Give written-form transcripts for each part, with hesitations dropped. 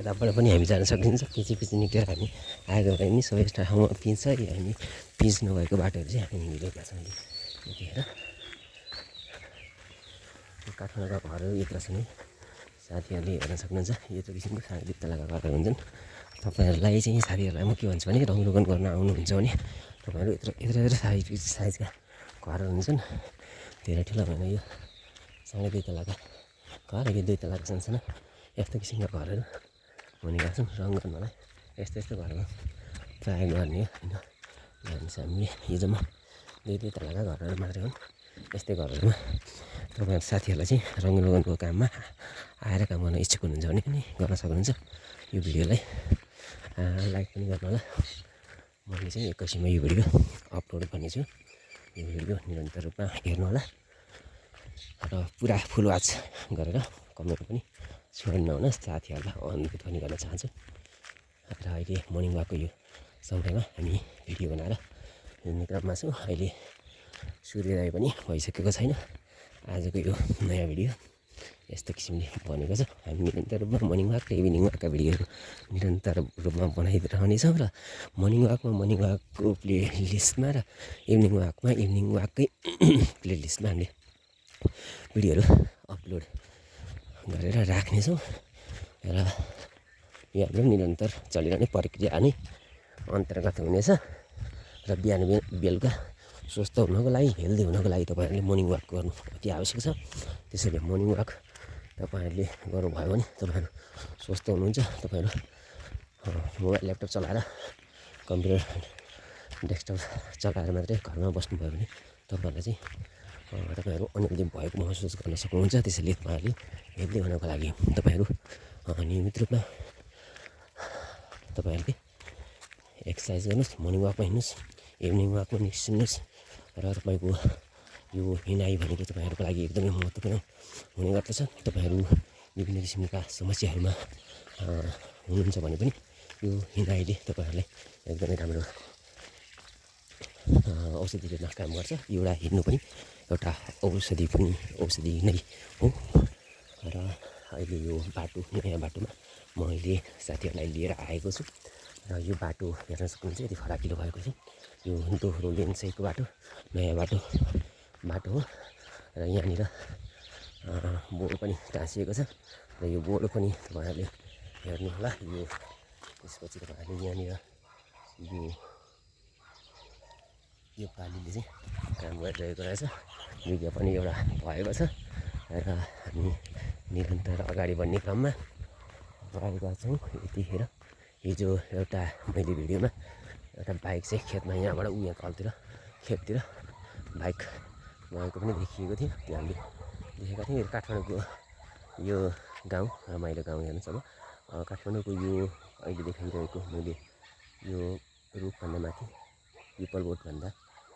यताबाट पनि हामी जान सकिन्छ। पछि पछि निक्लेर हामी आएको भए पनि सबै ठाउँमा पिच छ। हामी पिच नभएको बाटोहरू चाहिँ हामी हिँडिरहेका छौँ। यतिखेर काठमाडौँका घरहरू यत्र छन् है, साथीहरूले हेर्न सक्नुहुन्छ। यो त किसिमको दुई तलाका घरहरू हुन्छन्। तपाईँहरूलाई चाहिँ साथीहरूलाई म के भन्छु भने रङ रोगन गर्न आउनुहुन्छ भने तपाईँहरू यत्र साइजका घरहरू हुन्छन्। धेरै ठुलो भएन, यो साढे 2 तलाका घर, यो 2 तलाका सानसाना यस्तो किसिमका घरहरू भनेका छन्। रङ गर्नलाई यस्तो घरमा प्रयोग गर्ने हो होइन। हामीले यो जम्मा 2 तलाका घरहरू मात्रै हुन्। यस्तै घरहरूमा तपाईँहरू साथीहरूलाई चाहिँ रङ रोगनको काममा आएर काम गर्न इच्छुक हुनुहुन्छ भने पनि गर्न सक्नुहुन्छ। यो भिडियोलाई लाइक पनि गर्नु होला। मैले चाहिँ एकैछिनमा यो भिडियो अपलोड गर्नेछु। यो भिडियो निरन्तर रूपमा हेर्नु होला र पुरा फुल वाच गरेर कमेन्ट पनि छोड्नु नहुनुहोस्। साथीहरूलाई अनुरोध पनि गर्न चाहन्छु। र अहिले मर्निङ वाकको यो समयमा हामी भिडियो बनाएर हिँड्ने क्रममा छौँ। अहिले सूर्योदय पनि भइसकेको छैन। आजको यो नयाँ भिडियो यस्तो किसिमले बनेको छ। हामी निरन्तर रूपमा मर्निङ वाक र इभिनिङ वाकका भिडियोहरू निरन्तर रूपमा बनाइरहनेछौँ। र मर्निङ वाकको प्ले लिस्टमा र इभिनिङ वाककै प्ले लिस्टमा हामीले भिडियोहरू अपलोड गरेर राख्नेछौँ। र यो हाम्रो निरन्तर चलिरहने प्रक्रिया नै अन्तर्गत हुनेछ। र बिहान बेलुका स्वस्थ हुनको लागि, हेल्दी हुनको लागि तपाईँहरूले मर्निङ वाक गर्नु अति आवश्यक छ। त्यसैले मर्निङ वाक तपाईँहरूले गर्नुभयो भने तपाईँहरू स्वस्थ हुनुहुन्छ। तपाईँहरू मोबाइल ल्यापटप चलाएर, कम्प्युटर डेस्कटप चलाएर मात्रै घरमा बस्नुभयो भने तपाईँहरूलाई चाहिँ तपाईँहरू अनहेल्दी भएको महसुस गर्न सक्नुहुन्छ। त्यसैले तपाईँहरूले हेल्दी हुनको लागि तपाईँहरू नियमित रूपमा तपाईँहरूले एक्सर्साइज गर्नुहोस्, मर्निङ वाकमा हिँड्नुहोस्, इभिनिङ वाकमा निस्किनुहोस्। र तपाईँको यो हिँडाइ भनेको तपाईँहरूको लागि एकदमै महत्त्वपूर्ण हुने गर्दछ। तपाईँहरू विभिन्न किसिमका समस्याहरूमा हुनुहुन्छ भने पनि यो हिँडाइले तपाईँहरूलाई एकदमै राम्रो औषधि रूपमा काम गर्छ। एउटा हिँड्नु पनि एउटा औषधि नै हो। र अहिले यो नयाँ बाटोमा मैले साथीहरूलाई लिएर आएको छु। र यो बाटो हेर्न सक्नुहुन्छ, यति फराकिलो भएको छ। यो दोहोरो लेन सहितको बाटो, नयाँ बाटो हो। र यहाँनिर बोर्ड पनि टाँसिएको छ। र यो बोर्ड पनि तपाईँहरूले हेर्नु होला। त्यसपछि तपाईँहरूले यहाँनिर यो पालीले चाहिँ काम गरिरहेको रहेछ। विज्ञापन एउटा भएको छ। र हामी निरन्तर अगाडि बढ्ने क्रममा गएका छौँ। यतिखेर हिजो एउटा मैले भिडियोमा एउटा बाइक चाहिँ खेतमा यहाँबाट यहाँ कलतिर खेततिर बाइक गएको पनि देखिएको थियो। त्यो हामीले देखेका थियौँ। काठमाडौँको यो गाउँ रमाइलो गाउँ हेर्नुहोस्। अब काठमाडौँको यो अहिले देखाइरहेको मैले यो रुखभन्दा माथि पिपल बोटभन्दा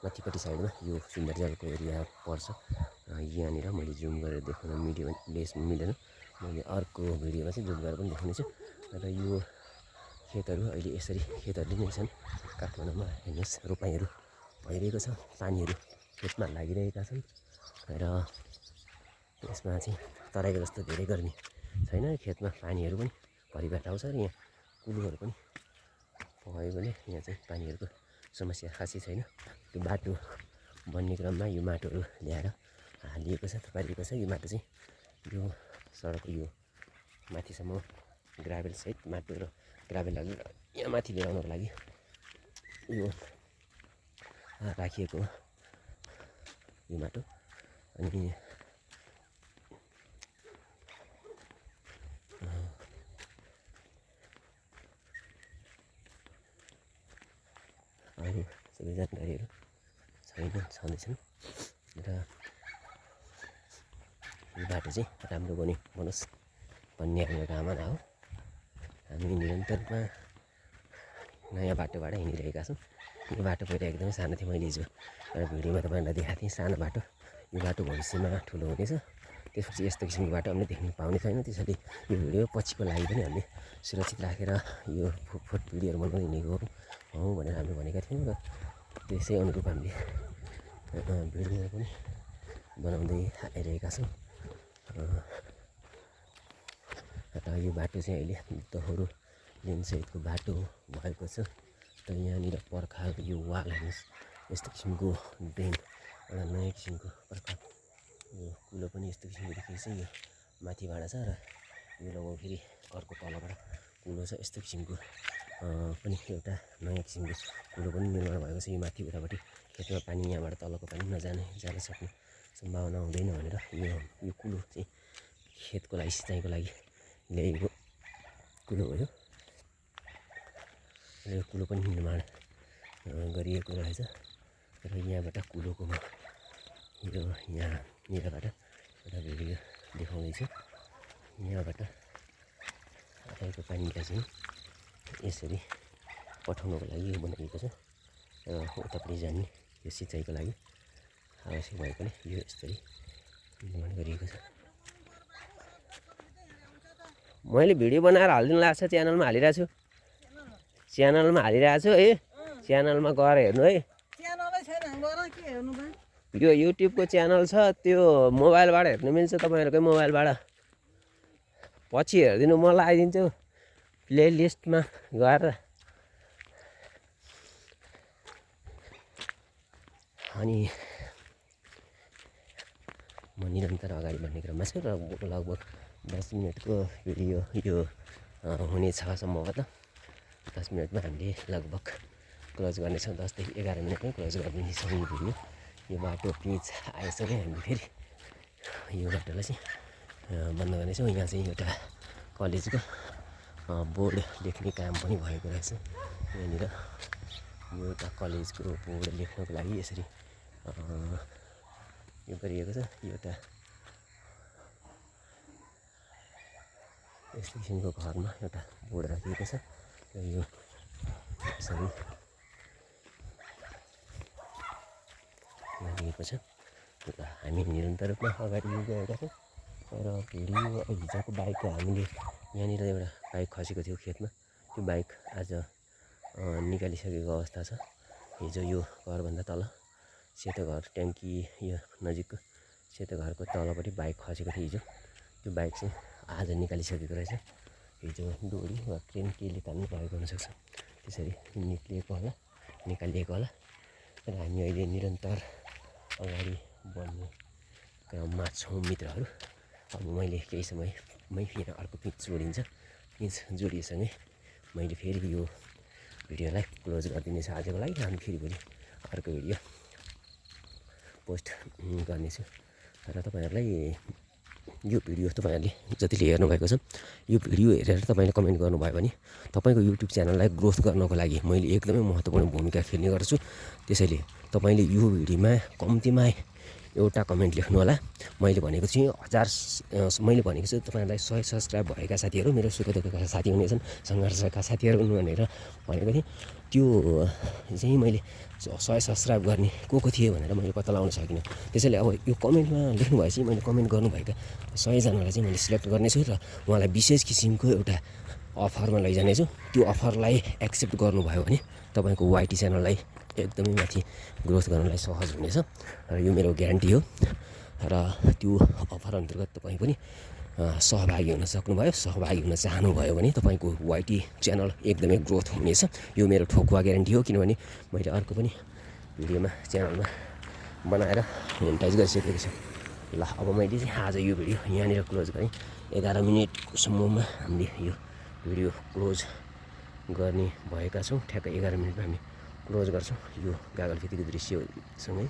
माथिपट्टि साइडमा यो सुन्दरजलको एरिया पर्छ। यहाँनिर मैले जुम गरेर देखाउन मिलेन। मैले अर्को भिडियोमा चाहिँ जुम गरेर पनि देखाउनेछु। र यो खेतहरू अहिले यसरी खेतहरूले नै छन् काठमाडौँमा। हेर्नुहोस्, रोपाइँहरू भइरहेको छ, पानीहरू खेतमा लागिरहेका छन्। र यसमा चाहिँ तराईको जस्तो धेरै गर्मी छैन। खेतमा पानीहरू पनि भरिबाट आउँछ। र यहाँ कुलोहरू पनि भएकोले यहाँ चाहिँ पानीहरूको समस्या खासै छैन। त्यो बाटो बन्ने क्रममा यो माटोहरू ल्याएर हालिएको छ, थुपारिएको छ। यो माटो चाहिँ यो सडकको यो माथिसम्म ग्राभेलसहित माटो र ग्राभेलहरू यहाँ माथि ल्याउनको लागि यो राखिएको यो माटो। अनि अरू सबै जानकारीहरू छँदैछन्। र यो बाटो चाहिँ राम्रो बनोस् भन्ने हाम्रो कामना हो। हामी निरन्तरमा नयाँ बाटोबाट हिँडिरहेका छौँ। यो बाटो पहिला एकदमै सानो थियो। मैले हिजो एउटा भिडियोमा तपाईँहरूलाई देखाएको थिएँ सानो बाटो। यो बाटो भविष्यमा ठुलो हुनेछ। त्यसपछि यस्तो किसिमको बाटो हामीले देख्न पाउने छैन। त्यसैले यो भिडियो पछिको लागि पनि हामीले सुरक्षित राखेर यो भिडियोहरू बनाउँदै हिँडेको हौँ भनेर हामीले भनेका थियौँ। र त्यसै अनुरूप हामीले भिडियोहरू पनि बनाउँदै आइरहेका छौँ। र यो बाटो चाहिँ अहिले दोहोरो लेनसहितको बाटो भएको छ। र यहाँनिर पर्खालको यो वाल हेर्नुहोस्, यस्तो किसिमको ड्रेन, एउटा नयाँ किसिमको पर्खाल, यो कुलो पनि यस्तो किसिमको देखिएको छ। यो माथिबाट छ र यो लगभग फेरि अर्को तलबाट कुलो छ। यस्तो किसिमको पनि एउटा नयाँ किसिमको कुलो पनि निर्माण भएको छ। यो माथि उतापट्टि खेतमा पानी यहाँबाट तलको पानी जान सक्ने सम्भावना हुँदैन भनेर यो कुलो चाहिँ खेतको लागि सिँचाइको लागि ल्याएको कुलो हो। यो कुलो पनि निर्माण गरिएको रहेछ। र यहाँबाट कुलोको म यो यहाँनिरबाट एउटा भिडियो देखाउँदैछु। यहाँबाट आएको पानीलाई चाहिँ यसरी पठाउनको लागि यो बनाइएको छ। र उतापट्टि जाने यो सिँचाइको लागि आवश्यक भएकोले यो यसरी निर्माण गरिएको छ। मैले भिडियो बनाएर हालिदिनु लाग्छ, च्यानलमा हालिरहेको छु। च्यानलमा हालिरहेको छु है, च्यानलमा गएर हेर्नु है। यो युट्युबको च्यानल छ, त्यो मोबाइलबाट हेर्नु मिल्छ, तपाईँहरूकै मोबाइलबाट। पछि हेरिदिनु, म लगाइदिन्छु प्ले लिस्टमा गएर। अनि म निरन्तर अगाडि बढ्ने क्रममा छु र लगभग 10 मिनटको भिडियो यो हुनेछ सम्भवतः। 10 मिनटमा हामीले लगभग क्लोज गर्नेछौँ। 10 देखि 11 मिनटमै क्लोज गरिदिनेछौँ यो भिडियो। यो बाटो पिच आएसँगै हामी फेरि यो बाटोलाई चाहिँ बन्द गर्नेछौँ। यहाँ चाहिँ एउटा कलेजको बोर्ड लेख्ने काम पनि भएको रहेछ। यहाँनिर यो एउटा कलेजको बोर्ड लेख्नको लागि यसरी यो गरिएको छ। यो एउटा यस्तो किसिमको घरमा एउटा बोर्ड राखिएको छ र यो यसरी लागेको छ। र हामी निरन्तर रूपमा अगाडि गएका छौँ। र भिडियो हिजोको बाइक हामीले यहाँनिर एउटा बाइक खसेको थियो खेतमा। त्यो बाइक आज निकालिसकेको अवस्था छ। हिजो यो घरभन्दा तल सेतो घर ट्याङ्की यो नजिकको सेतो घरको तलपट्टि बाइक खसेको थियो हिजो। त्यो बाइक चाहिँ आज निकालिसकेको रहेछ। हिजो डोरी वा ट्रेन केले तान्नु भएको हुनसक्छ, त्यसरी निकालिएको होला। र हामी अहिले निरन्तर अगाडि बढ्ने क्रममा छौँ मित्रहरू। अब मैले केही समयमै फेरि अर्को पिच जोडिन्छ। पिच जोडिएसँगै मैले फेरि यो भिडियोलाई क्लोज गरिदिनेछु आजको लागि। हामी फेरि भोलि अर्को भिडियो पोस्ट गर्नेछु। र तपाईँहरूलाई यो भिडियो तपाईँहरूले जतिले हेर्नुभएको छ, यो भिडियो हेरेर तपाईँले कमेन्ट गर्नुभयो भने तपाईँको युट्युब च्यानललाई ग्रोथ गर्नको लागि मैले एकदमै महत्त्वपूर्ण भूमिका खेल्ने गर्छु। त्यसैले तपाईँले यो भिडियोमा कम्तीमा एउटा कमेन्ट लेख्नु होला। मैले भनेको छु मैले भनेको छु तपाईँहरूलाई 100 सब्सक्राइब भएका साथीहरू, मेरो सुख दुःखका साथी हुनेछन्, सङ्घर्षका साथीहरू हुनु भनेर भनेको थिएँ। त्यो चाहिँ मैले 100 सब्सक्राइब गर्ने को थिए भनेर मैले पत्ता लगाउन सकिनँ। त्यसैले अब यो कमेन्टमा लेख्नु भएपछि मैले कमेन्ट गर्नुभएका 100 जनालाई चाहिँ मैले सिलेक्ट गर्नेछु र उहाँलाई विशेष किसिमको एउटा अफरमा लैजानेछु। त्यो अफरलाई एक्सेप्ट गर्नुभयो भने तपाईँको वाइटी च्यानललाई एकदमै माथि ग्रोथ गर्नलाई सहज हुनेछ र यो मेरो ग्यारेन्टी हो। र त्यो अफर अन्तर्गत तपाईँ पनि सहभागी हुन सक्नुभयो, सहभागी हुन चाहनुभयो भने तपाईँको वाइटी च्यानल एकदमै ग्रोथ हुनेछ। यो मेरो ठोकुवा ग्यारेन्टी हो, किनभने मैले अर्को पनि भिडियोमा च्यानलमा बनाएर मोनेटाइज गरिसकेको छु। ल अब मैले चाहिँ आज यो भिडियो यहाँनिर क्लोज गरेँ। 11 मिनटसम्ममा हामीले यो भिडियो क्लोज गर्ने भएका छौँ। ठ्याक्कै 11 मिनटमा हामी क्लोज गर्छौँ यो गागलफितीको दृश्यसँगै।